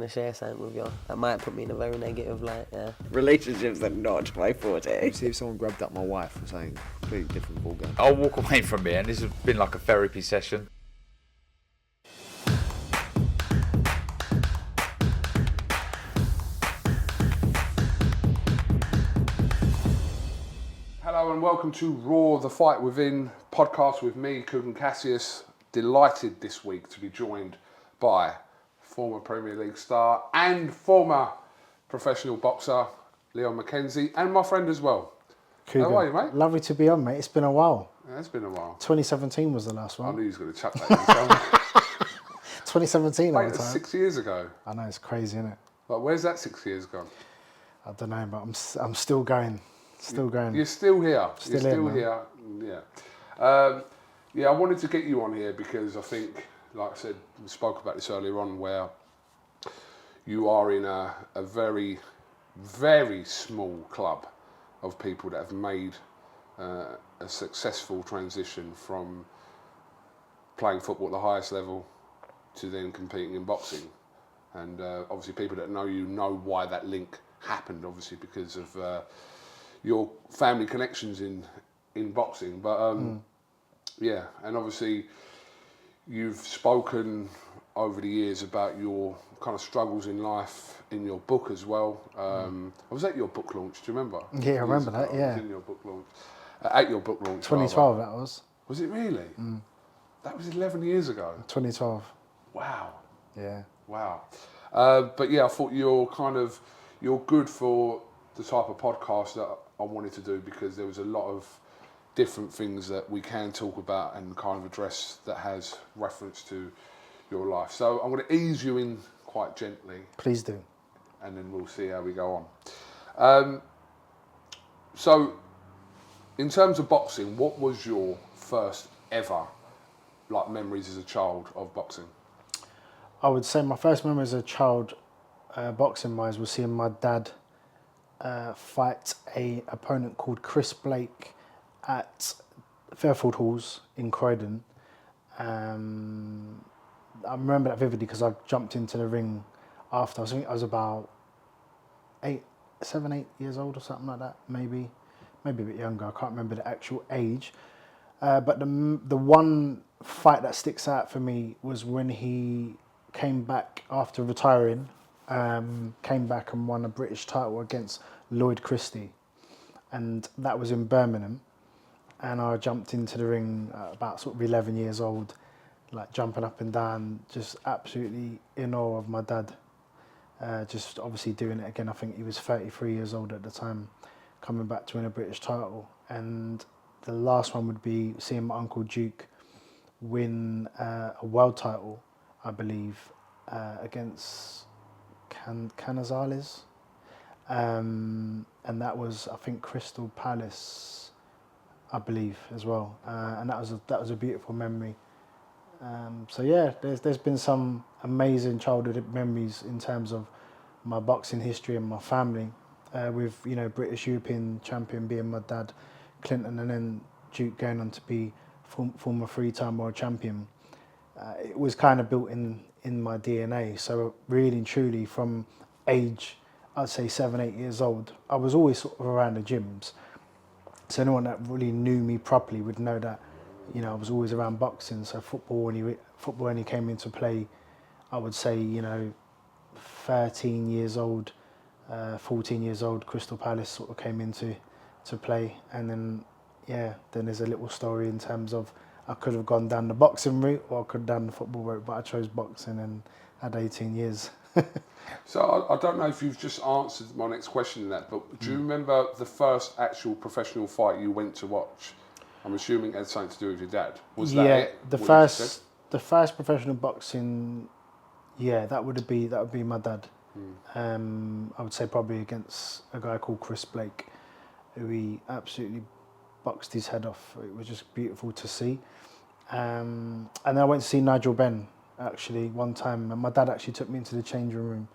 to share something with you. That might put me in a very negative light, yeah. Relationships are not my forte. See if someone grabbed up my wife or something completely different ballgame. I'll walk away from here, and this has been like a therapy session. Hello and welcome to Raw, the Fight Within podcast with me, Kugan Cassius. Delighted this week to be joined by former Premier League star and former professional boxer, Leon McKenzie, and my friend as well. Kugan. How are you, mate? Lovely to be on, mate. It's been a while. Yeah, it's been a while. 2017 was the last I one. knew he was going to chuck that in. 2017 all Mate, the that's time. 6 years ago. I know, it's crazy, isn't it? Like, where's that 6 years gone? I don't know, but I'm still going. Still going. You're still here. Still You're still here, here. Yeah. Yeah, I wanted to get you on here because I think, like I said, we spoke about this earlier on, where you are in a very, very small club of people that have made a successful transition from playing football at the highest level to then competing in boxing. And obviously people that know you know why that link happened, obviously because of your family connections in boxing. But yeah, and obviously you've spoken over the years about your kind of struggles in life in your book as well. I was at your book launch, do you remember? Yeah, I remember that, yeah. I was in your book launch. At your book launch. 2012 rather. that was. Was it really? That was 11 years ago. 2012. Wow. Yeah. Wow. But yeah, I thought you're good for the type of podcast that I wanted to do, because there was a lot of different things that we can talk about and kind of address that has reference to your life. So I'm going to ease you in quite gently. Please do. And then we'll see how we go on. So in terms of boxing, what was your first ever memories as a child of boxing? I would say my first memory as a child, boxing-wise, was seeing my dad fight a opponent called Chris Blake at Fairfield Halls in Croydon. I remember that vividly because I jumped into the ring after. I think I was about 7, 8 years old or something like that, maybe a bit younger. I can't remember the actual age. But the one fight that sticks out for me was when he came back after retiring, came back and won a British title against Lloyd Christie, and that was in Birmingham. And I jumped into the ring about sort of 11 years old, like jumping up and down, just absolutely in awe of my dad. Just obviously doing it again. I think he was 33 years old at the time, coming back to win a British title. And the last one would be seeing my Uncle Duke win a world title, I believe, against Canizales. And that was, I think, Crystal Palace, I believe, as well. And that was a beautiful memory. So yeah, there's been some amazing childhood memories in terms of my boxing history and my family, with British European champion being my dad, Clinton, and then Duke going on to be former 3-time world champion. It was kind of built in my DNA. So really and truly, from age, I'd say 7, 8 years old, I was always sort of around the gyms. So anyone that really knew me properly would know that, I was always around boxing. So football only came into play, I would say, 13 years old, 14 years old, Crystal Palace sort of came into play. And then there's a little story in terms of I could have gone down the boxing route or I could have done the football route, but I chose boxing and had 18 years. So I don't know if you've just answered my next question in that, but do you remember the first actual professional fight you went to watch? I'm assuming it had something to do with your dad. Was that it? The first professional boxing, that would be my dad. I would say probably against a guy called Chris Blake, who he absolutely boxed his head off. It was just beautiful to see. And then I went to see Nigel Benn actually one time, and my dad actually took me into the changing room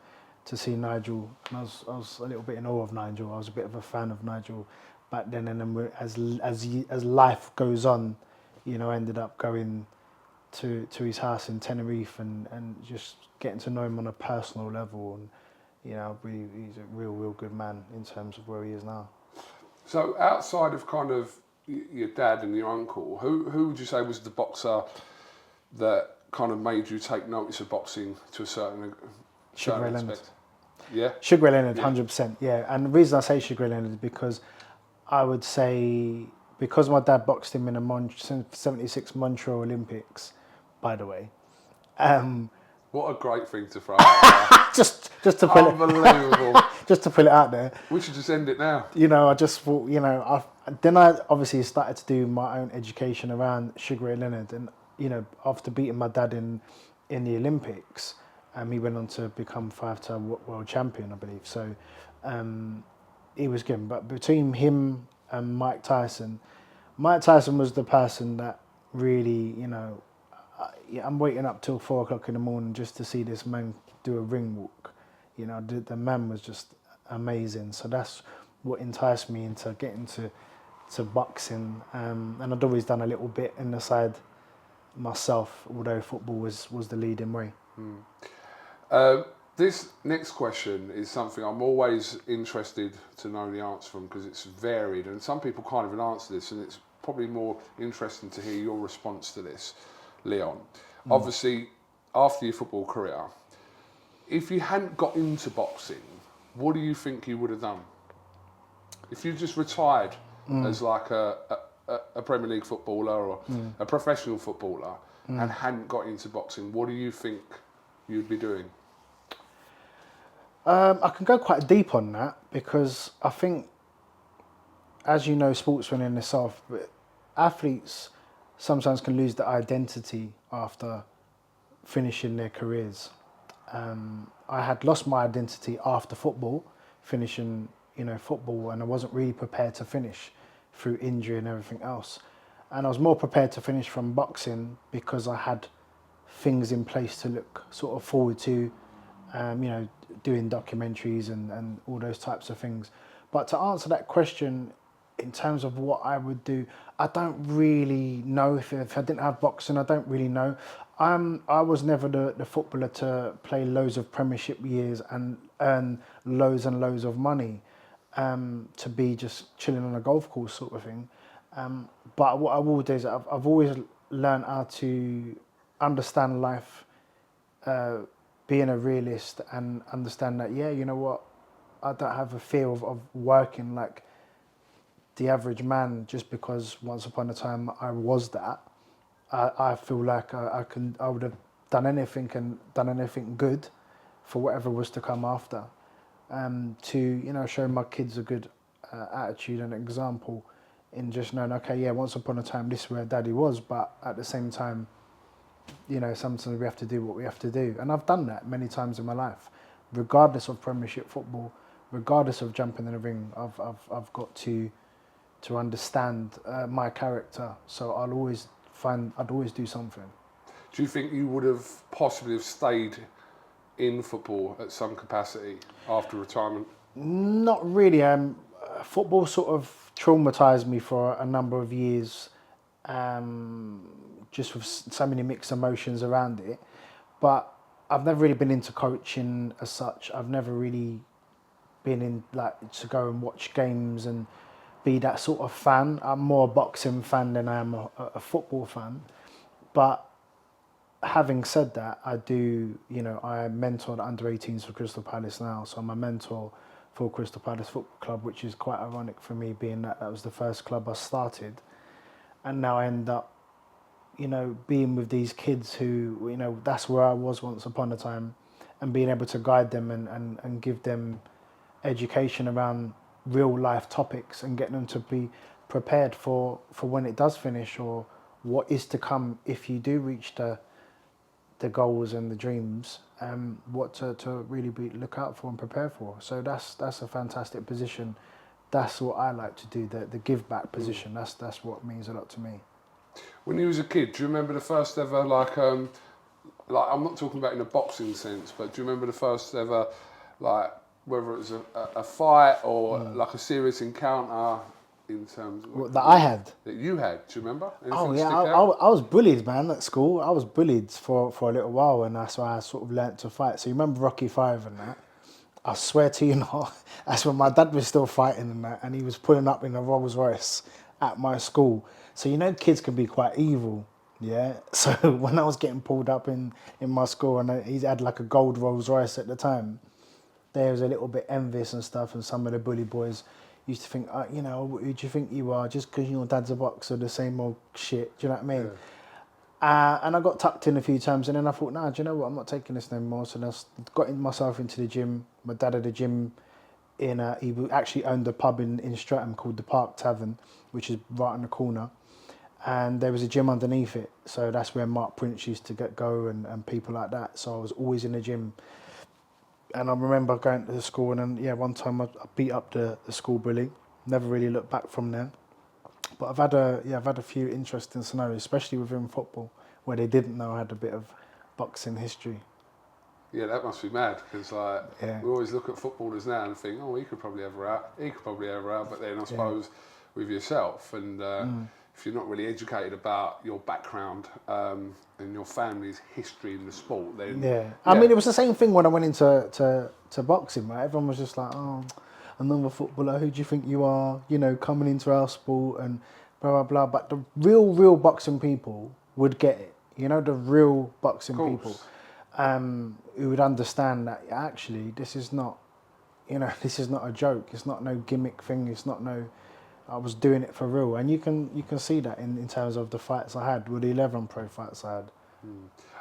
to see Nigel, and I was a little bit in awe of Nigel. I was a bit of a fan of Nigel back then, and then as life goes on, I ended up going to his house in Tenerife and just getting to know him on a personal level. And, you know, he's a real good man in terms of where he is now. So outside of kind of your dad and your uncle, who would you say was the boxer that kind of made you take notice of boxing to a certain aspect? Yeah? Sugar Ray Leonard, 100%, yeah. And the reason I say Sugar Ray Leonard is because I would say, because my dad boxed him in the 76 Montreal Olympics, by the way. What a great thing to throw out there. just to put Unbelievable. just to put it out there. We should just end it now. You know, I just thought, you know, then I obviously started to do my own education around Sugar Ray Leonard. And, you know, after beating my dad in the Olympics, he went on to become 5-time world champion, I believe. So he was good. But between him and Mike Tyson was the person that really, you know, I'm waiting up till 4 o'clock in the morning just to see this man do a ring walk. You know, the man was just amazing. So that's what enticed me into getting to boxing. And I'd always done a little bit in the side myself, although football was the leading way. This next question is something I'm always interested to know the answer from, because it's varied, and some people can't even answer this, and it's probably more interesting to hear your response to this, Leon. Obviously, after your football career, if you hadn't got into boxing, what do you think you would have done? If you just retired as like a Premier League footballer or a professional footballer and hadn't got into boxing, what do you think you'd be doing? I can go quite deep on that, because I think, as you know, sportsmen in itself, athletes sometimes can lose their identity after finishing their careers. I had lost my identity after football, finishing, you know, football, and I wasn't really prepared to finish through injury and everything else. And I was more prepared to finish from boxing because I had things in place to look sort of forward to, you know, doing documentaries and all those types of things. But to answer that question, in terms of what I would do, I don't really know. If I didn't have boxing, I don't really know. I was never the footballer to play loads of Premiership years and earn loads and loads of money, to be just chilling on a golf course sort of thing. But what I will do is I've always learned how to understand life, being a realist, and understand that, yeah, you know what, I don't have a fear of working like the average man just because once upon a time I was that. I feel like I would have done anything and done anything good for whatever was to come after, to, you know, show my kids a good attitude and example in just knowing, okay, yeah, once upon a time this is where daddy was, but at the same time, you know, sometimes we have to do what we have to do. And I've done that many times in my life, regardless of Premiership football, regardless of jumping in the ring. I've got to understand my character, so I'd always do something. Do you think you would have possibly have stayed in football at some capacity after retirement? Not really. Football sort of traumatised me for a number of years, just with so many mixed emotions around it. But I've never really been into coaching as such. I've never really been in, like, to go and watch games and be that sort of fan. I'm more a boxing fan than I am a football fan. But having said that, I do, you know, I mentor the under-18s for Crystal Palace now, so I'm a mentor for Crystal Palace Football Club, which is quite ironic for me, being that was the first club I started. And now I end up, you know, being with these kids who, you know, that's where I was once upon a time, and being able to guide them and give them education around real life topics and getting them to be prepared for when it does finish, or what is to come if you do reach the goals and the dreams, what to really look out for and prepare for. So that's a fantastic position. That's what I like to do, the give back position. That's what means a lot to me. When you was a kid, do you remember the first ever, like I'm not talking about in a boxing sense, but do you remember the first ever, like, whether it was a fight or like a serious encounter in terms of What, that I had? that you had? Do you remember? Anything Oh yeah, stick I out? was bullied, man, at school. I was bullied for a little while, and that's why I sort of learnt to fight. So you remember Rocky Five and that? I swear to you not, that's when my dad was still fighting and that, and he was pulling up in a Rolls Royce at my school. So you know kids can be quite evil, yeah? So when I was getting pulled up in my school, and he had like a gold Rolls Royce at the time, there was a little bit envious and stuff, and some of the bully boys used to think, you know, who do you think you are? Just because your dad's a boxer, the same old shit, do you know what I mean? And I got tucked in a few times, and then I thought, nah, do you know what? I'm not taking this no more. So I got myself into the gym. My dad had a gym he actually owned a pub in Streatham called the Park Tavern, which is right on the corner. And there was a gym underneath it. So that's where Mark Prince used to go and people like that. So I was always in the gym. And I remember going to the school, and then, one time I beat up the school bully. Never really looked back from there. But I've had a few interesting scenarios, especially within football, where they didn't know I had a bit of boxing history. Yeah, that must be mad, because we always look at footballers now and think, oh, he could probably have her out, but then I suppose with yourself, and if you're not really educated about your background and your family's history in the sport, then... I mean, it was the same thing when I went into boxing, right? Everyone was just like, oh, another footballer, who do you think you are, you know, coming into our sport and blah, blah, blah. But the real boxing people would get it, you know, the real boxing people who would understand that actually this is not, you know, this is not a joke. It's not no gimmick thing. It's not no, I was doing it for real. And you can see that in terms of the fights I had, with the 11 pro fights I had.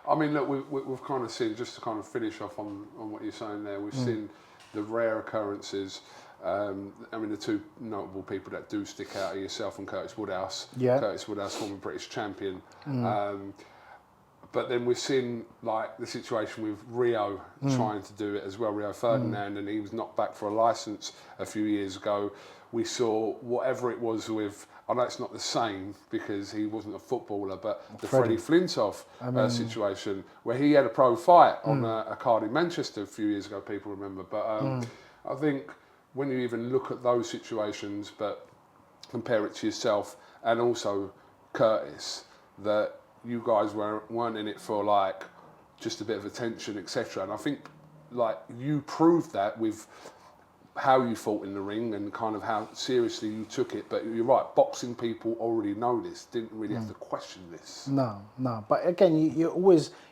I mean, look, we've kind of seen, just to kind of finish off on what you're saying there, we've seen the rare occurrences. I mean, the two notable people that do stick out are yourself and Curtis Woodhouse. Yeah. Curtis Woodhouse, former British champion. But then we've seen like the situation with Rio trying to do it as well, Rio Ferdinand, and he was knocked back for a licence a few years ago. We saw whatever it was with, I know it's not the same because he wasn't a footballer, but the Freddie Flintoff situation where he had a pro fight on a card in Manchester a few years ago, people remember. But I think when you even look at those situations, but compare it to yourself and also Curtis, that you guys weren't in it for like just a bit of attention, etc. And I think like you proved that with how you fought in the ring and kind of how seriously you took it. But you're right, boxing people already know this, didn't really have to question this. No. But again, you're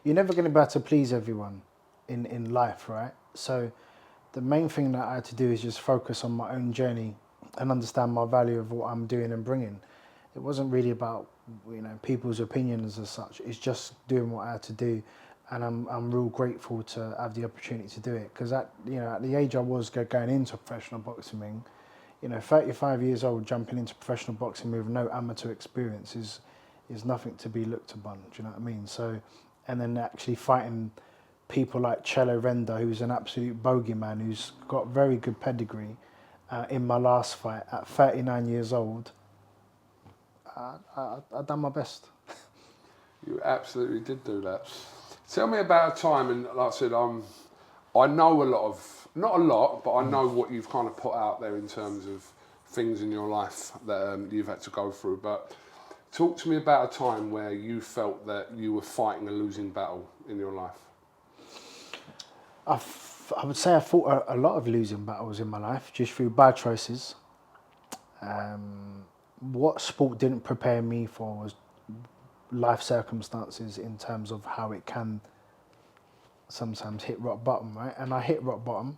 never going to be able to please everyone in life, right? So the main thing that I had to do is just focus on my own journey and understand my value of what I'm doing and bringing. It wasn't really about, you know, people's opinions as such. It's just doing what I had to do, and I'm real grateful to have the opportunity to do it. Because at the age I was going into professional boxing ring, you know, 35 years old, jumping into professional boxing with no amateur experience is nothing to be looked upon. Do you know what I mean? So, and then actually fighting people like Cello Renda, who's an absolute bogeyman, who's got very good pedigree. In my last fight, at 39 years old, I done my best. You absolutely did do that. Tell me about a time, and like I said, I know not a lot, but I know what you've kind of put out there in terms of things in your life that you've had to go through. But talk to me about a time where you felt that you were fighting a losing battle in your life. I would say I fought a lot of losing battles in my life, just through bad choices. What sport didn't prepare me for was life circumstances in terms of how it can sometimes hit rock bottom, right? And I hit rock bottom.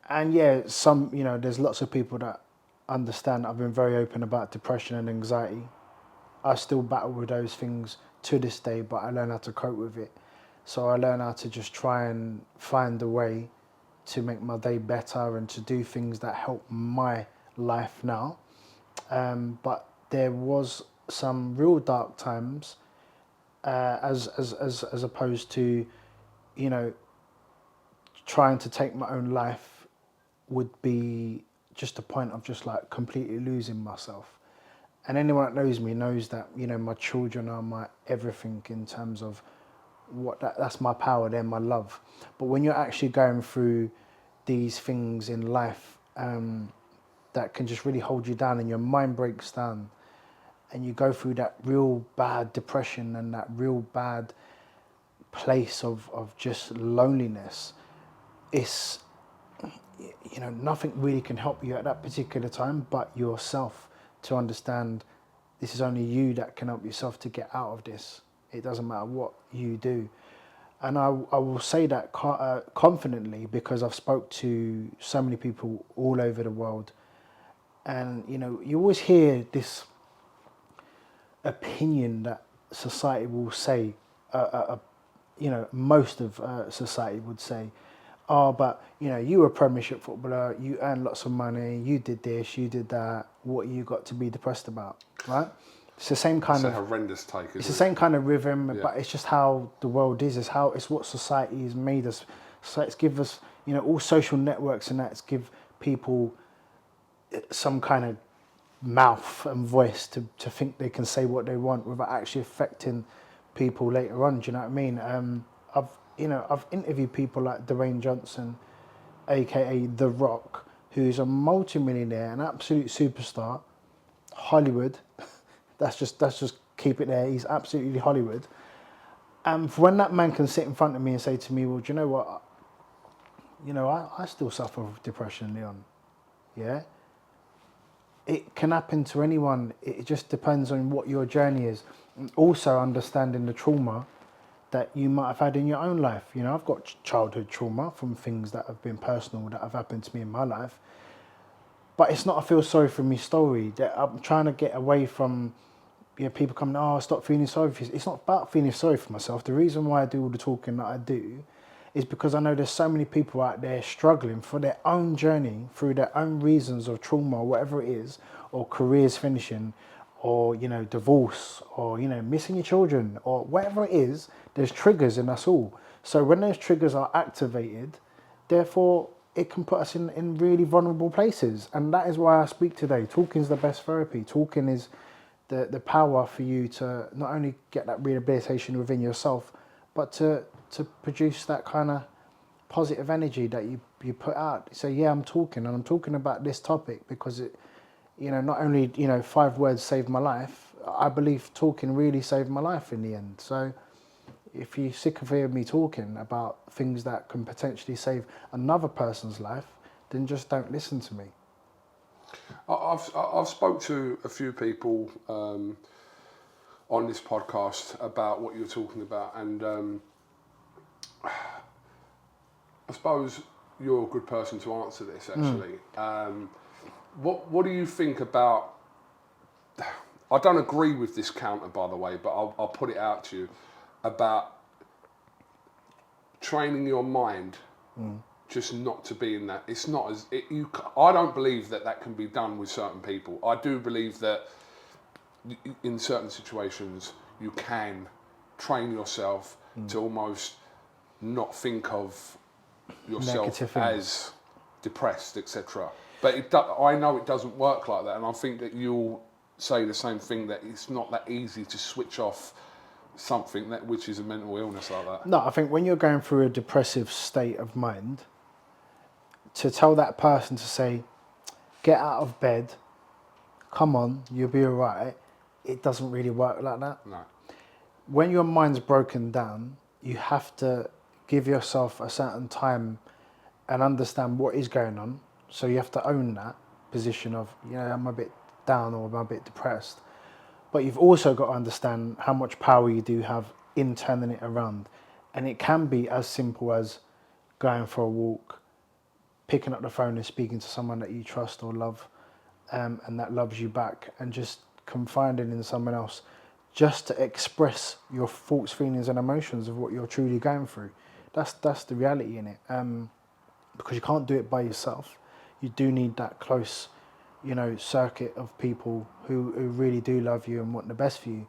And there's lots of people that understand. I've been very open about depression and anxiety. I still battle with those things to this day, but I learn how to cope with it. So I learn how to just try and find a way to make my day better and to do things that help my life now. But there was some real dark times, as opposed to, you know, trying to take my own life would be just a point of just like completely losing myself. And anyone that knows me knows that, you know, my children are my everything in terms of that's my power, they're my love. But when you're actually going through these things in life, that can just really hold you down, and your mind breaks down, and you go through that real bad depression and that real bad place of just loneliness. It's, nothing really can help you at that particular time but yourself, to understand this is only you that can help yourself to get out of this. It doesn't matter what you do. And I will say that confidently, because I've spoke to so many people all over the world. And, you always hear this opinion that society will say, most of society would say, oh, but, you were a Premiership footballer, you earned lots of money, you did this, you did that, what you got to be depressed about, right? It's the same kind of horrendous take. It's the same kind of rhythm, but it's just how the world is. It's what society has made us. So it's give us, all social networks and that's give people some kind of mouth and voice to think they can say what they want without actually affecting people later on. Do you know what I mean? I've interviewed people like Dwayne Johnson, aka The Rock, who's a multi-millionaire, an absolute superstar, Hollywood. That's just keep it there. He's absolutely Hollywood. And when that man can sit in front of me and say to me, well, do you know what? I still suffer with depression, Leon. Yeah? It can happen to anyone. It just depends on what your journey is. And also understanding the trauma that you might have had in your own life. I've got childhood trauma from things that have been personal that have happened to me in my life. But it's not a feel sorry for me story. That I'm trying to get away from people coming, oh, stop feeling sorry for you. It's not about feeling sorry for myself. The reason why I do all the talking that I do is because I know there's so many people out there struggling for their own journey, through their own reasons of trauma, or whatever it is, or careers finishing, or, divorce, or, missing your children, or whatever it is. There's triggers in us all. So when those triggers are activated, therefore, it can put us in really vulnerable places. And that is why I speak today. Talking is the best therapy. Talking is the power for you to not only get that rehabilitation within yourself, but to produce that kind of positive energy that you put out. So yeah, I'm talking, and I'm talking about this topic because it, not only, 5 words saved my life, I believe talking really saved my life in the end. So if you're sick of hearing me talking about things that can potentially save another person's life, then just don't listen to me. I've spoke to a few people on this podcast about what you're talking about, and I suppose you're a good person to answer this, actually. What do you think about... I don't agree with this counter, by the way, but I'll put it out to you, about training your mind just not to be in that. It's not as... I don't believe that can be done with certain people. I do believe that in certain situations you can train yourself to almost not think of yourself as depressed, etc. But I know it doesn't work like that, and I think that you'll say the same thing, that it's not that easy to switch off something which is a mental illness like that. No, I think when you're going through a depressive state of mind, to tell that person to say, get out of bed, come on, you'll be all right, it doesn't really work like that. No. When your mind's broken down, you have to give yourself a certain time and understand what is going on. So you have to own that position of, I'm a bit down or I'm a bit depressed. But you've also got to understand how much power you do have in turning it around. And it can be as simple as going for a walk, picking up the phone and speaking to someone that you trust or love, and that loves you back, and just confiding in someone else, just to express your thoughts, feelings and emotions of what you're truly going through. That's the reality in it. Because you can't do it by yourself. You do need that close, circuit of people who really do love you and want the best for you.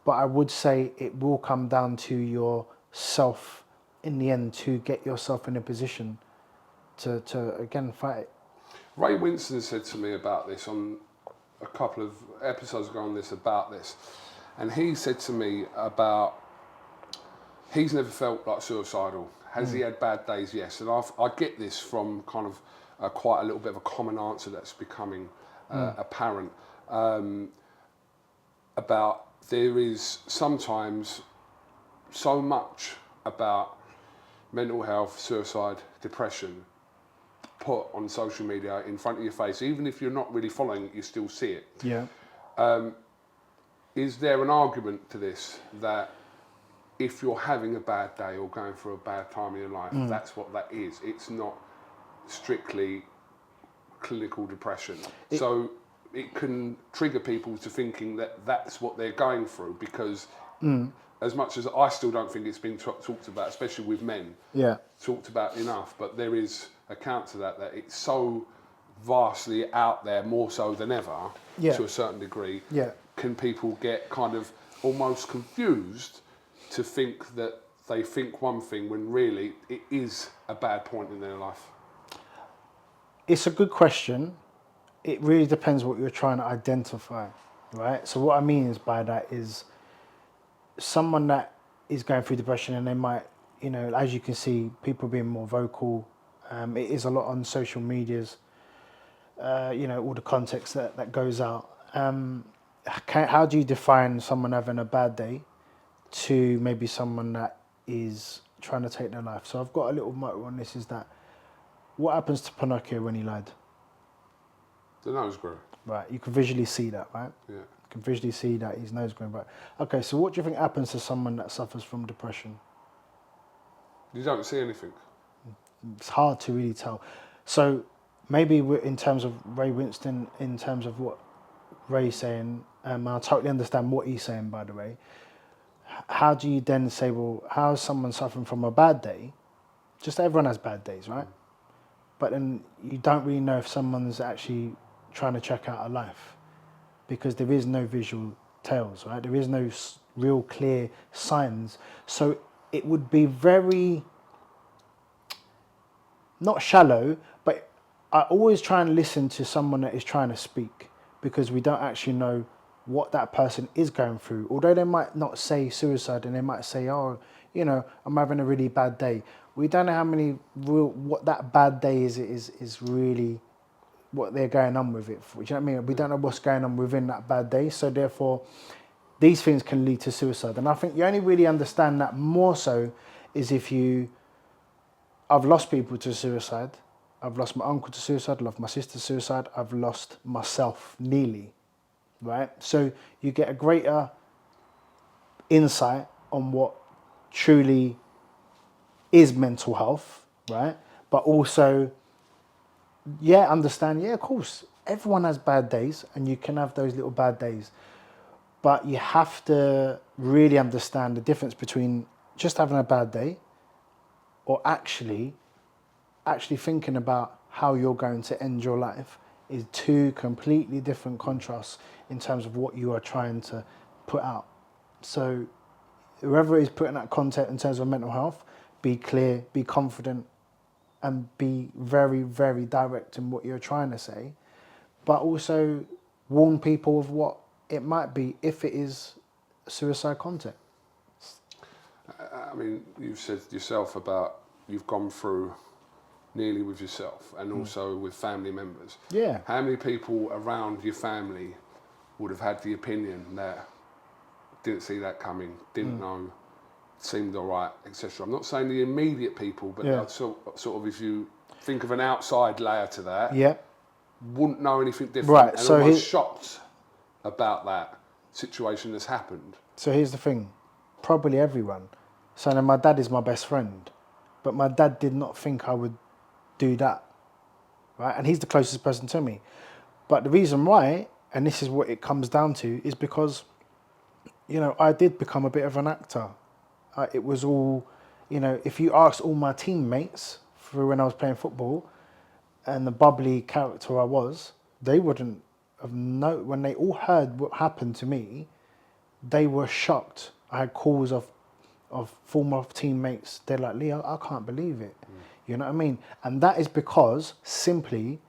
But I would say it will come down to yourself in the end to get yourself in a position to again fight it. Ray Winston said to me about this on a couple of episodes ago about this, and he said to me about he's never felt like suicidal. Has he had bad days? Yes. And I get this from kind of quite a little bit of a common answer that's becoming apparent about there is sometimes so much about mental health, suicide, depression put on social media in front of your face. Even if you're not really following it, you still see it. Yeah. Is there an argument to this that if you're having a bad day or going through a bad time in your life, that's what that is? It's not strictly clinical depression. So it can trigger people to thinking that that's what they're going through, because as much as I still don't think it's been talked about, especially with men, talked about enough, but there is account to that it's so vastly out there, more so than ever, to a certain degree. Can people get kind of almost confused to think that they think one thing when really it is a bad point in their life? It's a good question. It really depends what you're trying to identify, right? So what I mean is by that is someone that is going through depression, and they might, you know, as you can see, people being more vocal. It is a lot on social medias, you know, all the context that goes out. How do you define someone having a bad day to maybe someone that is trying to take their life? So I've got a little motto on this, is that what happens to Pinocchio when he lied? The nose grew. Right, you can visually see that, right? Yeah. You can visually see that his nose going right. Okay, so what do you think happens to someone that suffers from depression? You don't see anything. It's hard to really tell. So maybe in terms of Ray Winston, in terms of what Ray's saying, I totally understand what he's saying, by the way. How do you then say, well, how is someone suffering from a bad day? Just everyone has bad days, right? But then you don't really know if someone's actually trying to check out a life, because there is no visual tales, right? There is no real clear signs. So it would be very, not shallow, but I always try and listen to someone that is trying to speak, because we don't actually know what that person is going through. Although they might not say suicide, and they might say, oh, you know, I'm having a really bad day. We don't know how many what that bad day is really what they're going on with it for. Do you know what I mean? We don't know what's going on within that bad day. So therefore, these things can lead to suicide. And I think you only really understand that more so is if I've lost people to suicide. I've lost my uncle to suicide. I've lost my sister to suicide. I've lost myself nearly, right? So you get a greater insight on what truly is mental health, right? But also, understand, of course, everyone has bad days, and you can have those little bad days. But you have to really understand the difference between just having a bad day or actually thinking about how you're going to end your life is two completely different contrasts in terms of what you are trying to put out. So whoever is putting out content in terms of mental health, be clear, be confident, and be very, very direct in what you're trying to say, but also warn people of what it might be if it is suicide content. I mean, you've said yourself about you've gone through nearly with yourself and also with family members. Yeah. How many people around your family would have had the opinion that didn't see that coming, didn't know, seemed all right, etc.? I'm not saying the immediate people, but sort of if you think of an outside layer to that, wouldn't know anything different, right, and so almost shocked about that situation that's happened. So here's the thing, probably everyone. So now my dad is my best friend, but my dad did not think I would do that, right? And he's the closest person to me. But the reason why, and this is what it comes down to, is because, you know, I did become a bit of an actor. It was all, you know, if you asked all my teammates through when I was playing football and the bubbly character I was, they wouldn't have known. When they all heard what happened to me, they were shocked. I had calls of former teammates. They're like, Leo, I can't believe it. You know what I mean? And that is because simply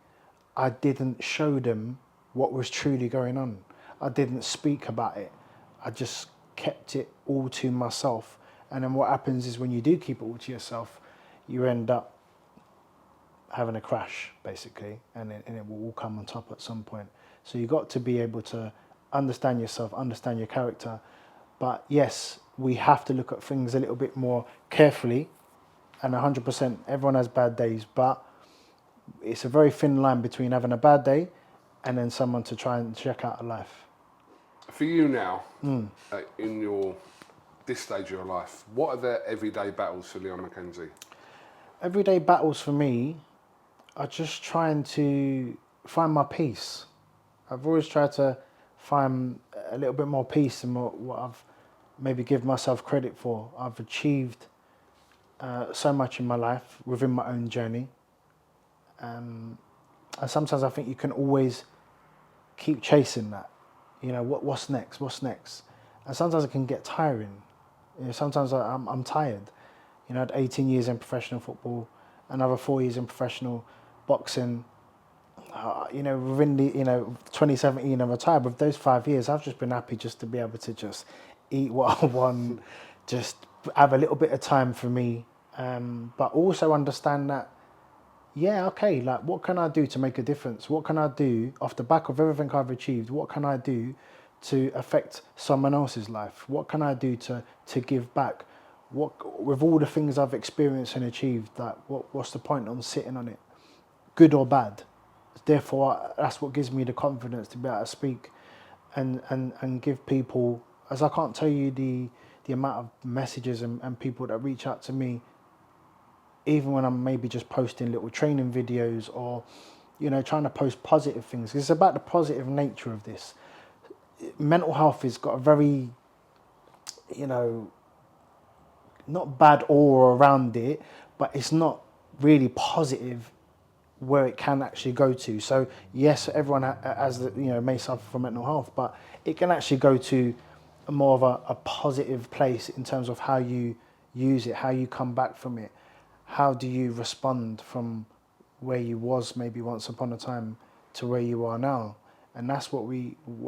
I didn't show them what was truly going on. I didn't speak about it. I just kept it all to myself. And then what happens is when you do keep it all to yourself, you end up having a crash, basically, and it will all come on top at some point. So you got to be able to understand yourself, understand your character. But yes, we have to look at things a little bit more carefully. And 100%, everyone has bad days, but it's a very thin line between having a bad day and then someone to try and check out a life. For you now, in this stage of your life, what are the everyday battles for Leon McKenzie? Everyday battles for me are just trying to find my peace. I've always tried to find a little bit more peace than what I've maybe given myself credit for. I've achieved so much in my life within my own journey. And sometimes I think you can always keep chasing that. You know, what's next? What's next? And sometimes it can get tiring. You know, sometimes I'm tired. You know, I had 18 years in professional football, another 4 years in professional boxing. You know, within the 2017 I retired. With those 5 years, I've just been happy just to be able to just eat what I want, just have a little bit of time for me, but also understand that, yeah, okay, like what can I do to make a difference? What can I do off the back of everything I've achieved? What can I do to affect someone else's life? What can I do to give back? With all the things I've experienced and achieved, like what's the point on sitting on it, good or bad? Therefore, that's what gives me the confidence to be able to speak and give people, as I can't tell you the amount of messages and people that reach out to me, even when I'm maybe just posting little training videos or, you know, trying to post positive things. It's about the positive nature of this. Mental health has got a very, you know, not bad aura around it, but it's not really positive where it can actually go to. So yes, everyone may suffer from mental health, but it can actually go to more of a positive place in terms of how you use it, how you come back from it, how do you respond from where you was maybe once upon a time to where you are now. And that's what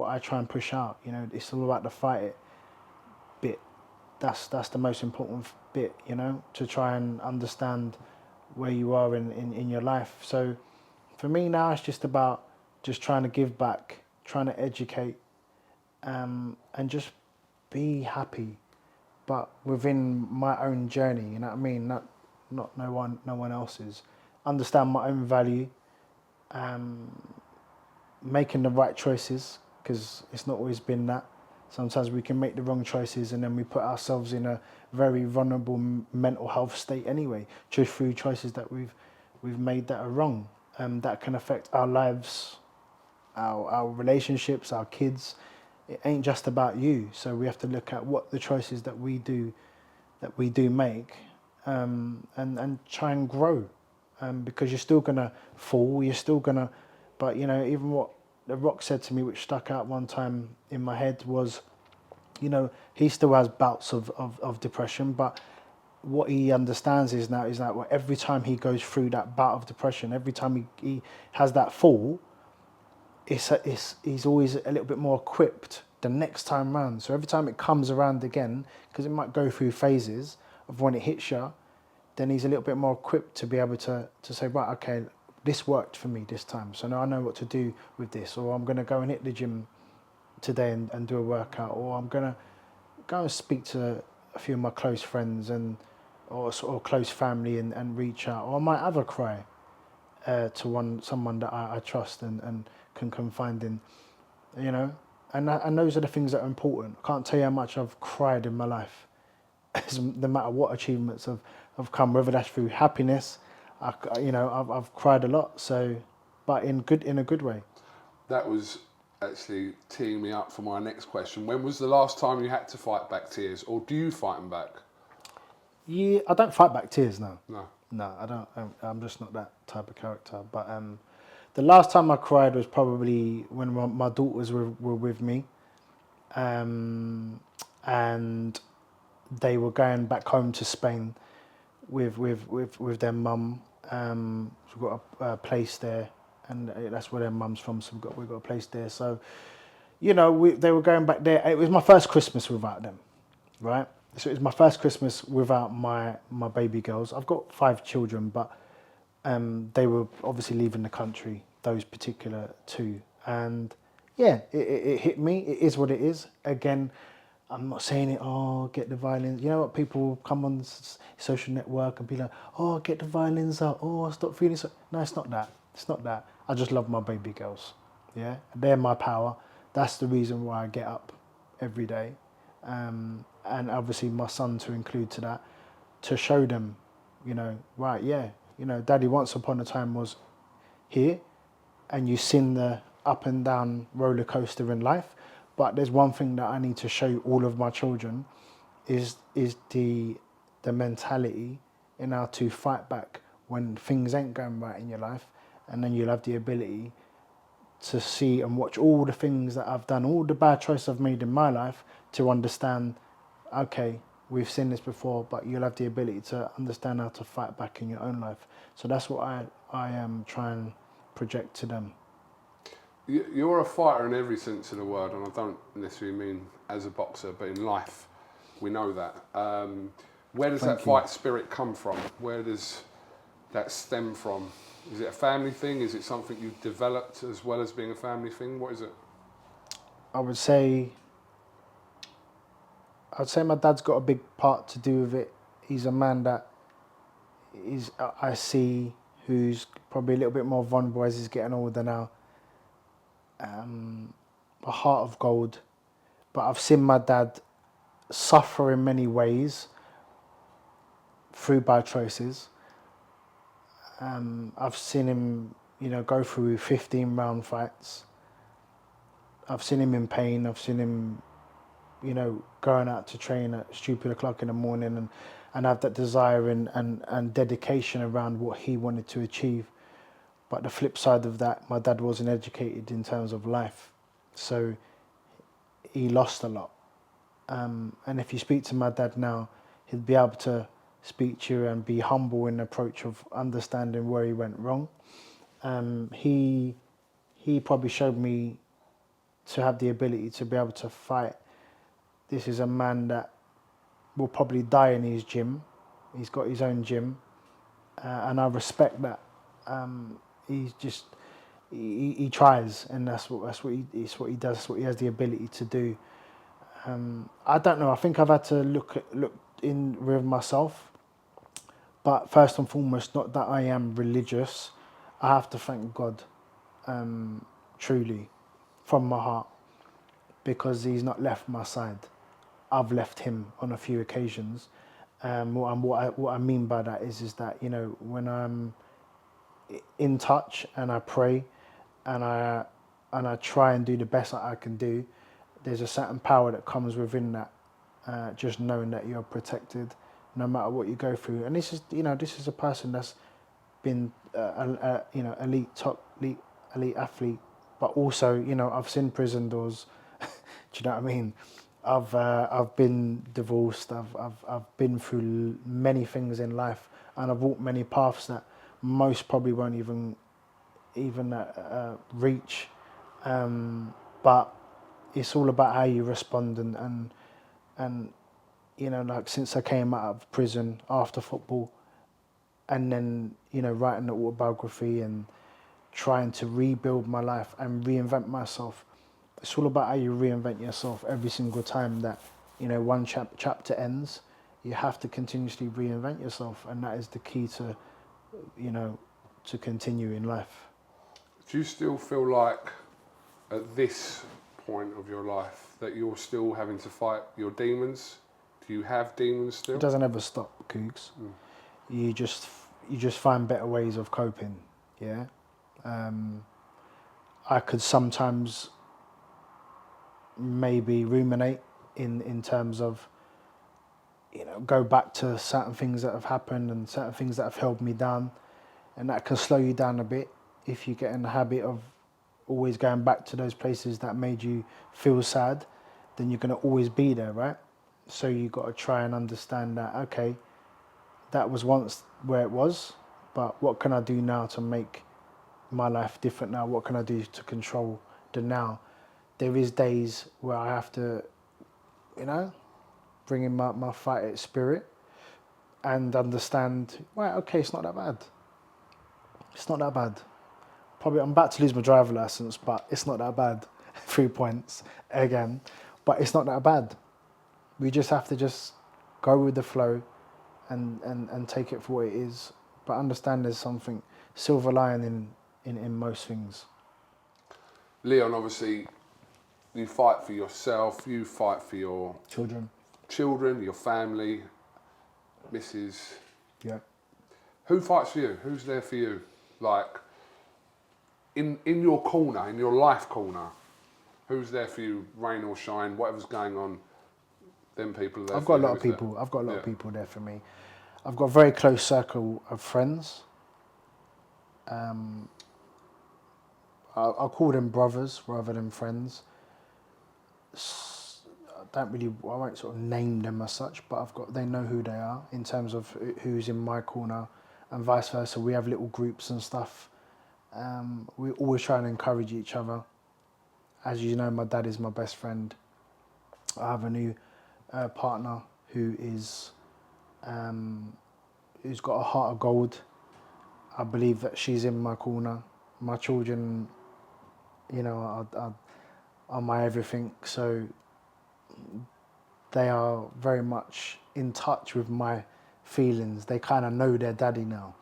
I try and push out. You know, it's all about the fight it bit. That's the most important bit, you know, to try and understand where you are in your life. So for me now, it's just about just trying to give back, trying to educate, and just be happy, but within my own journey, you know what I mean? Not no one else's. Understand my own value, making the right choices, because it's not always been that. Sometimes we can make the wrong choices and then we put ourselves in a very vulnerable mental health state anyway, just through choices that we've made that are wrong, that can affect our lives, our relationships, our kids. It ain't just about you, so we have to look at what the choices that we do make, and try and grow, because you're still gonna fall, you're still gonna, but you know, even what The Rock said to me, which stuck out one time in my head, was, you know, he still has bouts of depression, but what he understands is that well, every time he goes through that bout of depression, every time he has that fall, he's always a little bit more equipped the next time round. So every time it comes around again, because it might go through phases of when it hits you, then he's a little bit more equipped to be able to say, right, okay, this worked for me this time, so now I know what to do with this, or I'm going to go and hit the gym today and do a workout, or I'm going to go and speak to a few of my close friends or sort of close family and reach out, or I might have a cry to someone that I trust and can confide in, you know, and those are the things that are important. I can't tell you how much I've cried in my life, no matter what achievements have come, whether that's through happiness. I've cried a lot, so, but in a good way. That was actually teeing me up for my next question. When was the last time you had to fight back tears, or do you fight them back? Yeah, I don't fight back tears, no. No, I don't. I'm just not that type of character. But the last time I cried was probably when my daughters were with me, and they were going back home to Spain with their mum. We've got a place there, and that's where their mum's from. So we've got a place there. So, you know, they were going back there. It was my first Christmas without them, right? So it was my first Christmas without my baby girls. I've got 5 children, but They were obviously leaving the country, those particular two. And yeah, it hit me. It is what it is. Again, I'm not saying it, oh, get the violins. You know what, people come on social network and be like, oh, get the violins out. Oh, stop feeling so. No, it's not that. It's not that. I just love my baby girls. Yeah, they're my power. That's the reason why I get up every day. And obviously my son to include to that, to show them, right, yeah, Daddy once upon a time was here, and you've seen the up and down roller coaster in life. But there's one thing that I need to show all of my children is the mentality in how to fight back when things ain't going right in your life, and then you'll have the ability to see and watch all the things that I've done, all the bad choices I've made in my life, to understand, okay, we've seen this before, but you'll have the ability to understand how to fight back in your own life. So that's what I am trying to project to them. You're a fighter in every sense of the word, and I don't necessarily mean as a boxer, but in life, we know that. Where does that fight spirit come from? Where does that stem from? Is it a family thing? Is it something you've developed as well as being a family thing? What is it? I'd say my dad's got a big part to do with it. He's a man that I see who's probably a little bit more vulnerable as he's getting older now. A heart of gold. But I've seen my dad suffer in many ways through bad choices. I've seen him, go through 15-round fights. I've seen him in pain. I've seen him, going out to train at stupid o'clock in the morning and have that desire and dedication around what he wanted to achieve. But the flip side of that, my dad wasn't educated in terms of life. So he lost a lot. And if you speak to my dad now, he'd be able to speak to you and be humble in the approach of understanding where he went wrong. He probably showed me to have the ability to be able to fight. This is a man that will probably die in his gym. He's got his own gym, and I respect that. He tries, and that's what he does. That's what he has the ability to do. I don't know. I think I've had to look in with myself. But first and foremost, not that I am religious, I have to thank God, truly, from my heart, because he's not left my side. I've left him on a few occasions. What I mean by that is that, when I'm in touch and I pray and I try and do the best that I can do, there's a certain power that comes within that, just knowing that you're protected no matter what you go through. And this is a person that's been elite athlete, but also, I've seen prison doors. Do you know what I mean? I've been divorced. I've been through many things in life, and I've walked many paths that most probably won't even reach. But it's all about how you respond and like since I came out of prison after football, and then writing the autobiography and trying to rebuild my life and reinvent myself. It's all about how you reinvent yourself every single time that one chapter ends. You have to continuously reinvent yourself, and that is the key to to continue in life. Do you still feel like at this point of your life that you're still having to fight your demons? Do you have demons still? It doesn't ever stop, Cougs. You just find better ways of coping. Yeah. I could sometimes maybe ruminate in terms of go back to certain things that have happened and certain things that have held me down, and that can slow you down a bit if you get in the habit of always going back to those places that made you feel sad. Then you're going to always be there, right? So you got to try and understand that, okay, that was once where it was, but what can I do now to make my life different now? What can I do to control the now? There is days where I have to, bring in my fighter spirit and understand, right, okay, it's not that bad. It's not that bad. Probably I'm about to lose my driver license, but it's not that bad. 3 points again, but it's not that bad. We just have to just go with the flow and take it for what it is, but understand there's something silver lining in most things. Leon, obviously, you fight for yourself, you fight for your Children, your family, missus. yeah. Who fights for you? Who's there for you? Like, in your corner, in your life corner, who's there for you, rain or shine, whatever's going on, them people are there I've for got a you. lot of Who's there? people. I've got a lot Yeah. of people there for me. I've got a very close circle of friends. I'll call them brothers rather than friends. I won't sort of name them as such, but they know who they are in terms of who's in my corner, and vice versa. We have little groups and stuff. We always try and encourage each other. As you know, my dad is my best friend. I have a new partner who's got a heart of gold. I believe that she's in my corner. My children, are my everything. So they are very much in touch with my feelings. They kind of know their daddy now,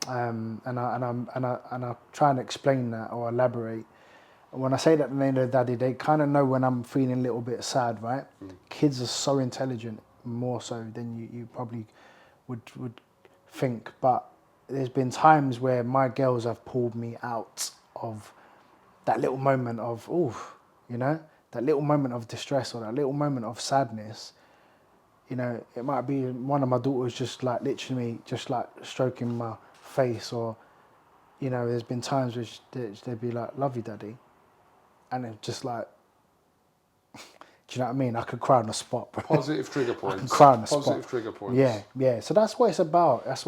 and I try and explain that or elaborate. When I say that they know their daddy, they kind of know when I'm feeling a little bit sad, right? Kids are so intelligent, more so than you probably would think. But there's been times where my girls have pulled me out of that little moment of, that little moment of distress or that little moment of sadness. It might be one of my daughters just like literally just like stroking my face, or, there's been times where they'd be like, "Love you, daddy." And it's just like, do you know what I mean? I could cry on the spot, bro. Positive trigger points. I can cry on the spot. Positive trigger points. Yeah. So that's what it's about. It's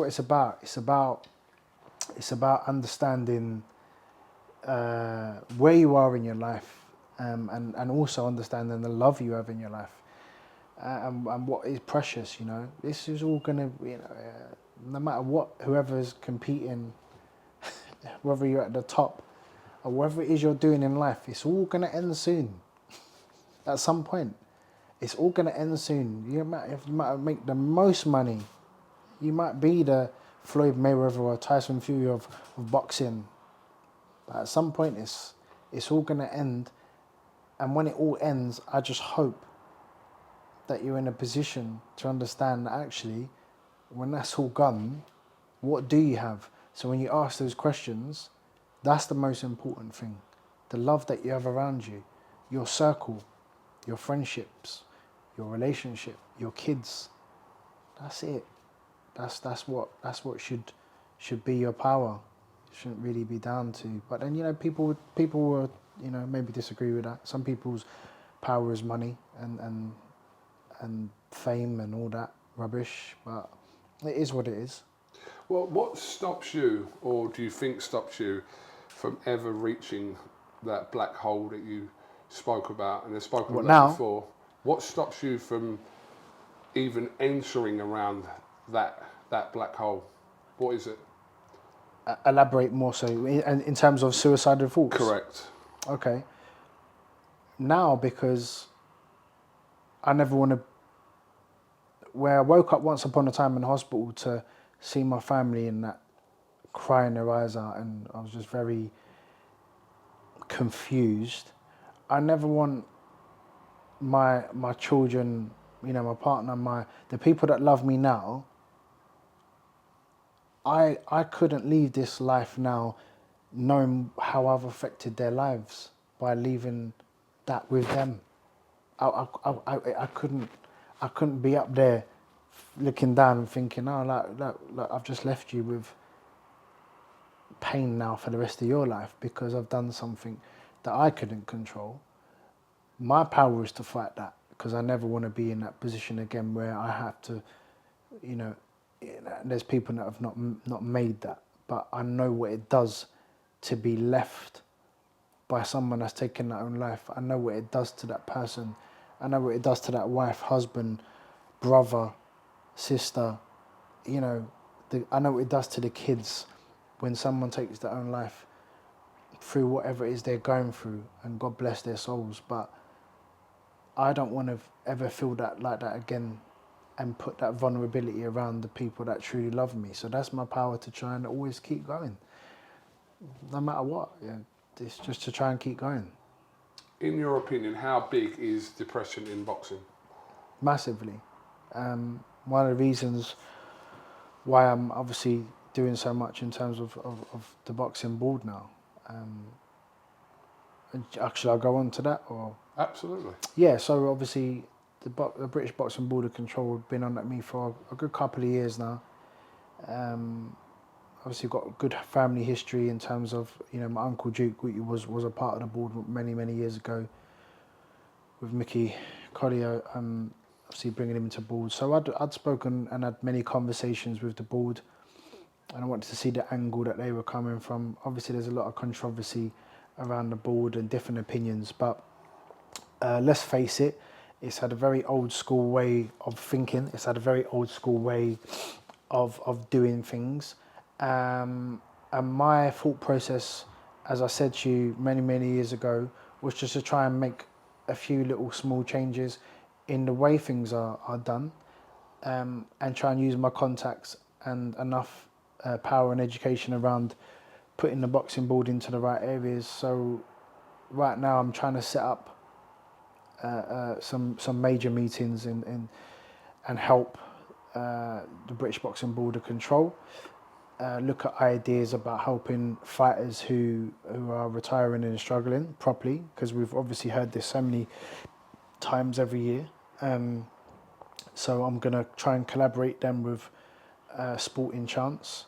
about understanding where you are in your life, and also understanding the love you have in your life, and what is precious. This is all gonna, no matter what, whoever's competing, whether you're at the top or whatever it is you're doing in life, it's all gonna end soon. At some point, it's all gonna end soon. You might make the most money. You might be the Floyd Mayweather or Tyson Fury of boxing. But at some point, it's all gonna end. And when it all ends, I just hope that you're in a position to understand that actually, when that's all gone, what do you have? So when you ask those questions, that's the most important thing. The love that you have around you, your circle, your friendships, your relationship, your kids. That's it. That's what should be your power. It shouldn't really be down to. But then people will maybe disagree with that. Some people's power is money and fame and all that rubbish. But it is what it is. Well, what stops you, or do you think stops you, from ever reaching that black hole that you spoke about and have spoken What, about now? before? What stops you from even entering around that black hole? What is it? Elaborate more so in terms of suicidal thoughts. Correct. Okay. Now, because I never want to. Where I woke up once upon a time in hospital to see my family and that crying their eyes out, and I was just very confused. I never want my children, my partner, the people that love me now. I couldn't leave this life now knowing how I've affected their lives by leaving that with them. I couldn't be up there looking down and thinking, look, I've just left you with pain now for the rest of your life because I've done something that I couldn't control. My power is to fight that, because I never want to be in that position again where I have to, there's people that have not made that, but I know what it does to be left by someone that's taken their own life. I know what it does to that person. I know what it does to that wife, husband, brother, sister. I know what it does to the kids. when someone takes their own life through whatever it is they're going through, and God bless their souls, but I don't want to ever feel that like that again and put that vulnerability around the people that truly love me. So that's my power, to try and always keep going, no matter what. Yeah, it's just to try and keep going. In your opinion, how big is depression in boxing? Massively. One of the reasons why I'm obviously doing so much in terms of the boxing board now. Actually, I'll go on to that, or? Absolutely. Yeah, so obviously the British Boxing Board of Control have been on at me for a good couple of years now. Obviously got a good family history in terms of, you know, my uncle Duke, which was a part of the board many years ago with Mickey Collio, obviously bringing him into board. So I'd spoken and had many conversations with the board, and I wanted to see the angle that they were coming from. Obviously there's a lot of controversy around the board and different opinions, but let's face it, it's had a very old school way of thinking. It's had a very old school way of doing things. And my thought process, as I said to you many years ago, was just to try and make a few little small changes in the way things are done, and try and use my contacts and enough power and education around putting the boxing board into the right areas. So right now I'm trying to set up some major meetings and help the British Boxing Board of Control look at ideas about helping fighters who are retiring and struggling properly, because we've obviously heard this so many times every year. So I'm going to try and collaborate them with Sporting Chance,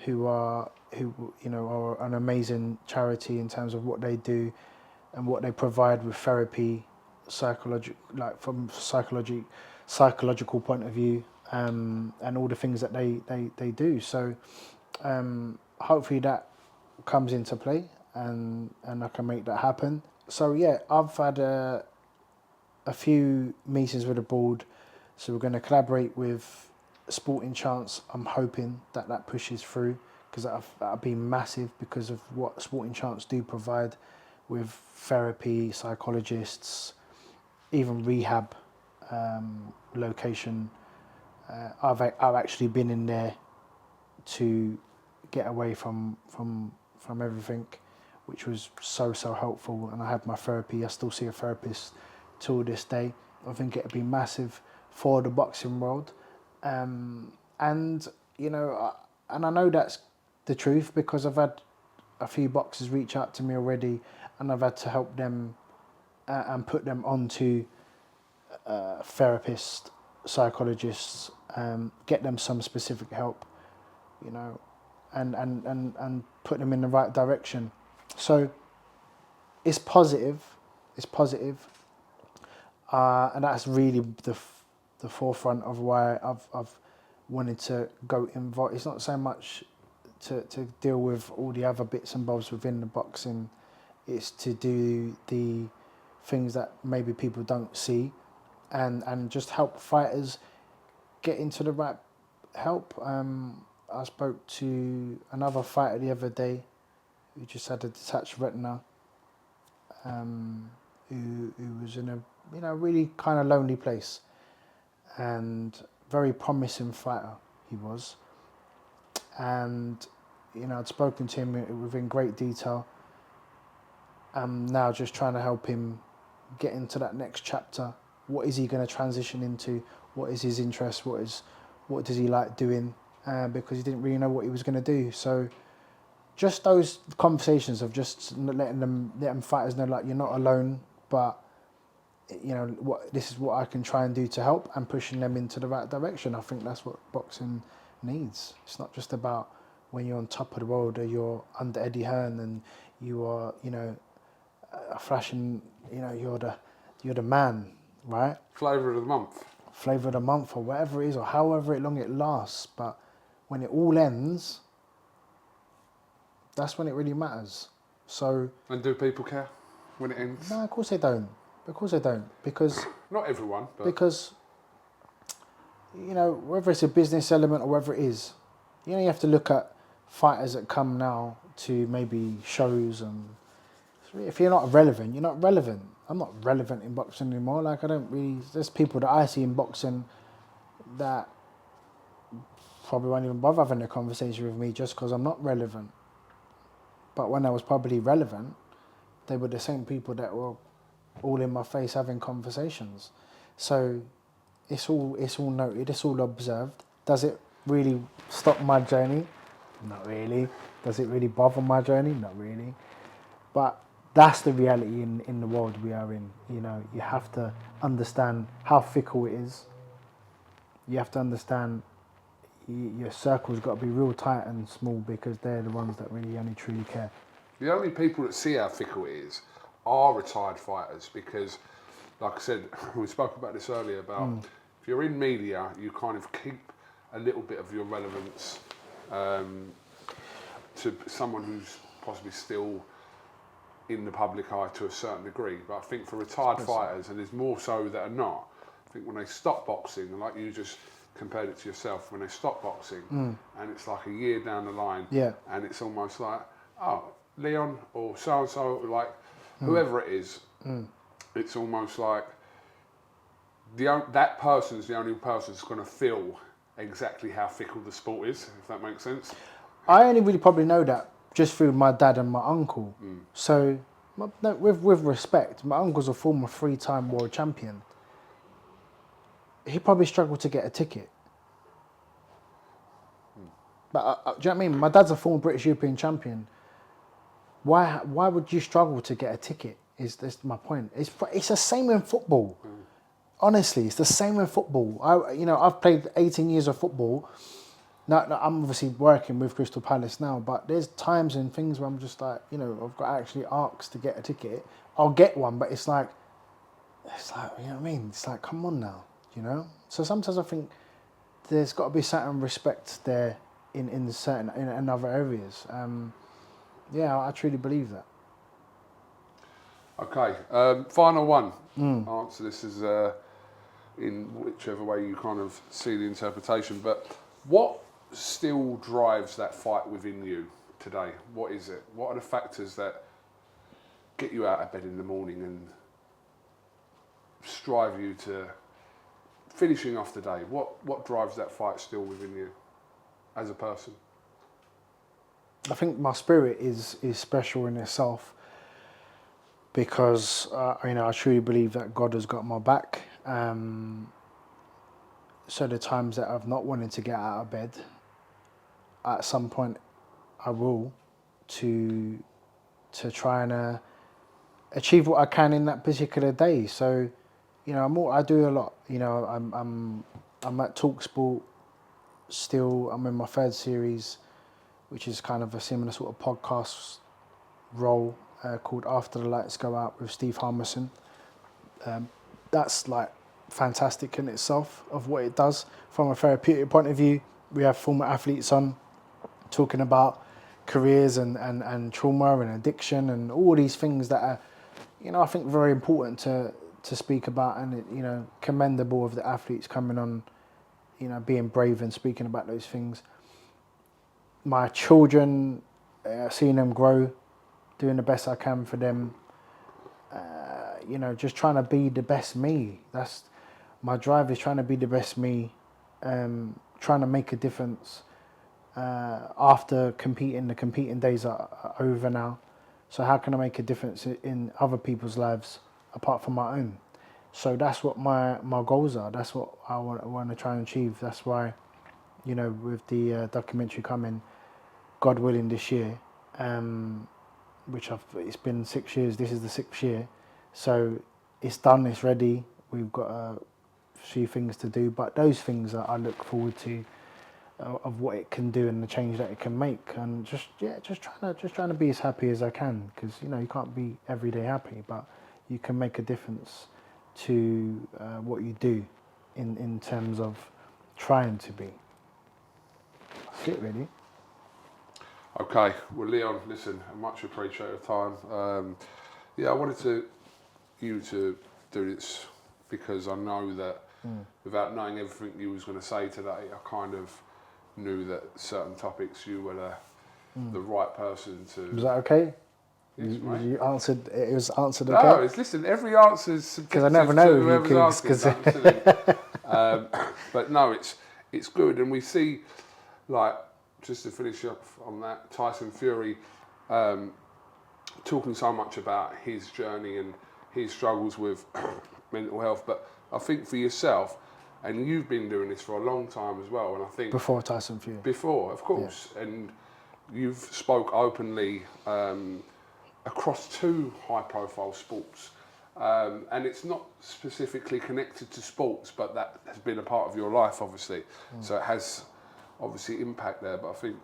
who are an amazing charity in terms of what they do and what they provide with therapy, from psychological point of view, and all the things that they do. So hopefully that comes into play, and I can make that happen. So yeah, I've had a few meetings with the board, so we're going to collaborate with Sporting Chance. I'm hoping that pushes through, because that'll be massive because of what Sporting Chance do provide with therapy, psychologists, even rehab location. I've actually been in there to get away from everything, which was so helpful, and I had my therapy. I still see a therapist till this day. I think it'd be massive for the boxing world, and you know, and I know that's the truth, because I've had a few boxers reach out to me already, and I've had to help them and put them onto therapists, psychologists, get them some specific help, you know, and put them in the right direction. So it's positive, and that's really the forefront of why I've wanted to go involved. It's not so much to deal with all the other bits and bobs within the boxing. It's to do the things that maybe people don't see, and just help fighters get into the right help. I spoke to another fighter the other day who just had a detached retina, who was in a really kind of lonely place, and very promising fighter he was. And I'd spoken to him within great detail. I'm now just trying to help him get into that next chapter. What is he going to transition into? What is his interest? What does he like doing? Because he didn't really know what he was going to do. So just those conversations of just letting fighters know, like, you're not alone, but this is what I can try and do to help, and pushing them into the right direction. I think that's what boxing needs. It's not just about when you're on top of the world, or you're under Eddie Hearn and you are, a flashing, you're the man, right? Flavour of the month. Flavour of the month, or whatever it is, or however long it lasts. But when it all ends, that's when it really matters. So. And do people care when it ends? No, of course they don't. Because not everyone, but because whether it's a business element or whether it is, you have to look at fighters that come now to maybe shows and if you're not relevant, you're not relevant. I'm not relevant in boxing anymore. Like I don't really. There's people that I see in boxing that probably won't even bother having a conversation with me just because I'm not relevant. But when I was probably relevant, they were the same people that were all in my face having conversations. So it's all noted, it's all observed. Does it really stop my journey? Not really. Does it really bother my journey? Not really. But that's the reality in the world we are in. You know, you have to understand how fickle it is. You have to understand your circle's got to be real tight and small because they're the ones that really only truly care. The only people that see how fickle it is are retired fighters because, like I said, we spoke about this earlier about if you're in media, you kind of keep a little bit of your relevance to someone who's possibly still in the public eye to a certain degree. But I think for retired fighters, and there's more so that are not, I think when they stop boxing, and like you just compared it to yourself, when they stop boxing and it's like a year down the line and it's almost like, oh, Leon or so-and-so, like whoever it is, it's almost like that person's the only person that's going to feel exactly how fickle the sport is, if that makes sense. I only really probably know that just through my dad and my uncle. So, with respect, my uncle's a former 3-time world champion. He probably struggled to get a ticket. But do you know what I mean? My dad's a former British European champion. Why would you struggle to get a ticket? Is this my point? It's the same in football. Honestly, it's the same in football. I've played 18 years of football. Now, I'm obviously working with Crystal Palace now, but there's times and things where I'm just like, I've got actually asked to get a ticket. I'll get one, but it's like, you know what I mean? It's like, come on now, So sometimes I think there's got to be certain respect there in other areas. I truly believe that. Okay, final one. Answer this as in whichever way you kind of see the interpretation. But what still drives that fight within you today? What is it? What are the factors that get you out of bed in the morning and strive you to finishing off the day? What drives that fight still within you as a person? I think my spirit is special in itself because I truly believe that God has got my back. So the times that I've not wanted to get out of bed, at some point I will to try and achieve what I can in that particular day. So, I do a lot. I'm at TalkSport still. I'm in my 3rd series, which is kind of a similar sort of podcast role called After the Lights Go Out with Steve Harmison. That's like fantastic in itself of what it does from a therapeutic point of view. We have former athletes on talking about careers and trauma and addiction and all these things that are, I think very important to speak about, and commendable of the athletes coming on, being brave and speaking about those things. My children, seeing them grow, doing the best I can for them, just trying to be the best me. That's my drive, is trying to be the best me, trying to make a difference. After competing, the competing days are over now. So how can I make a difference in other people's lives apart from my own? So that's what my goals are. That's what I want to try and achieve. That's why, with the documentary coming, God willing, this year, it's been 6 years. This is the 6th year. So it's done, it's ready. We've got a few things to do, but those things I look forward to, of what it can do and the change that it can make, and just trying to be as happy as I can, because you can't be every day happy, but you can make a difference to what you do in terms of trying to be. That's it, really. Okay, well, Leon, listen, I much appreciate your time. I wanted you to do this because I know that without knowing everything you was going to say today, I kind of knew that certain topics you were the right person to. Was that okay? Yes, mate. You answered. It was answered No, okay. listen. Every answer is subjective I never know to if you whoever's can- asking. 'cause- Absolutely. But no, it's good, and we see, like, just to finish up on that, Tyson Fury talking so much about his journey and his struggles with mental health. But I think for yourself, and you've been doing this for a long time as well, and I think Before Tyson Fury. before, of course, and you've spoke openly across 2 high-profile sports, and it's not specifically connected to sports, but that has been a part of your life, obviously. So it has obviously impact there. But I think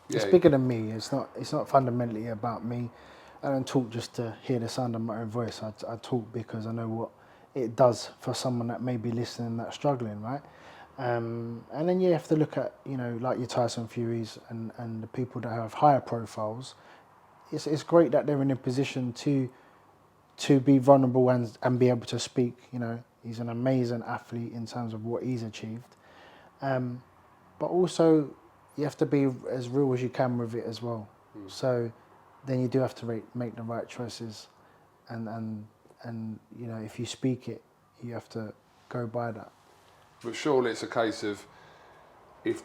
It's bigger than me. It's not fundamentally about me. I don't talk just to hear the sound of my own voice. I talk because I know what it does for someone that may be listening that's struggling, right? And then you have to look at, like your Tyson Furies and the people that have higher profiles. It's great that they're in a position to be vulnerable and be able to speak. He's an amazing athlete in terms of what he's achieved. But also, you have to be as real as you can with it as well. So then you do have to make the right choices, and if you speak it, you have to go by that. But surely it's a case of, if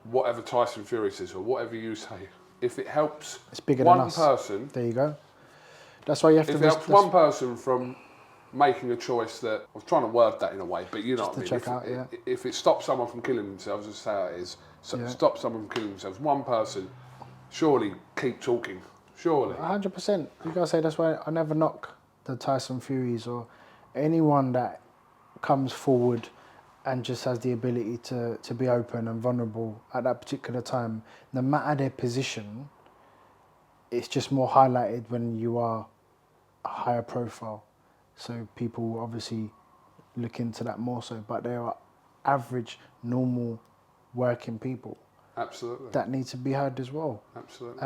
whatever Tyson Fury says or whatever you say, if it helps It's bigger one than us. person, There you go. That's why you have if to. it helps one person from making a choice that, I was trying to word that in a way, but you know Just what I to mean. check out, yeah. If it stops someone from killing themselves, as say how it is, Yeah. stop someone from killing themselves, one person, surely keep talking. Surely. 100%. You gotta say, that's why I never knock the Tyson Furies or anyone that comes forward and just has the ability to be open and vulnerable at that particular time. No matter their position, it's just more highlighted when you are a higher profile. So people will obviously look into that more so. But there are average, normal, working people Absolutely. that need to be heard as well. Absolutely.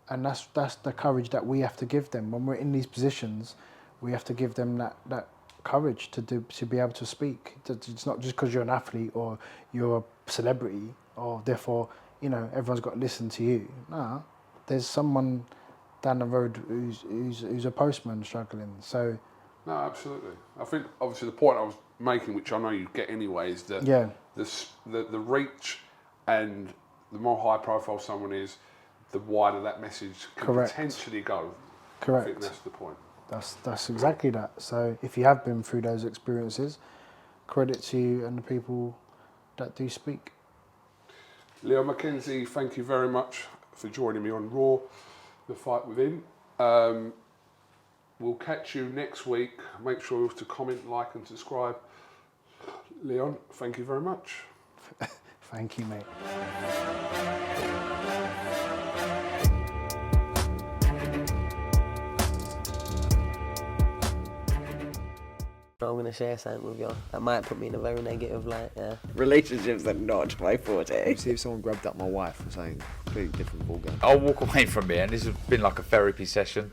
And that's the courage that we have to give them when we're in these positions. We have to give them that courage to be able to speak. It's not just because you're an athlete or you're a celebrity or therefore everyone's got to listen to you. Nah, there's someone down the road who's a postman struggling. So No, absolutely. I think obviously the point I was making, which I know you get anyway, is that the reach and the more high profile someone is, the wider that message can Correct. potentially go. Correct. I think that's the point. That's exactly that. So if you have been through those experiences, credit to you and the people that do speak. Leo McKenzie, thank you very much for joining me on Raw, The Fight Within. We'll catch you next week. Make sure to comment, like and subscribe. Leon, thank you very much. Thank you, mate. I'm going to share something with you that might put me in a very negative light, yeah. Relationships are not my forte. See if someone grabbed up my wife or something completely different ballgame. I'll walk away from it, and this has been like a therapy session.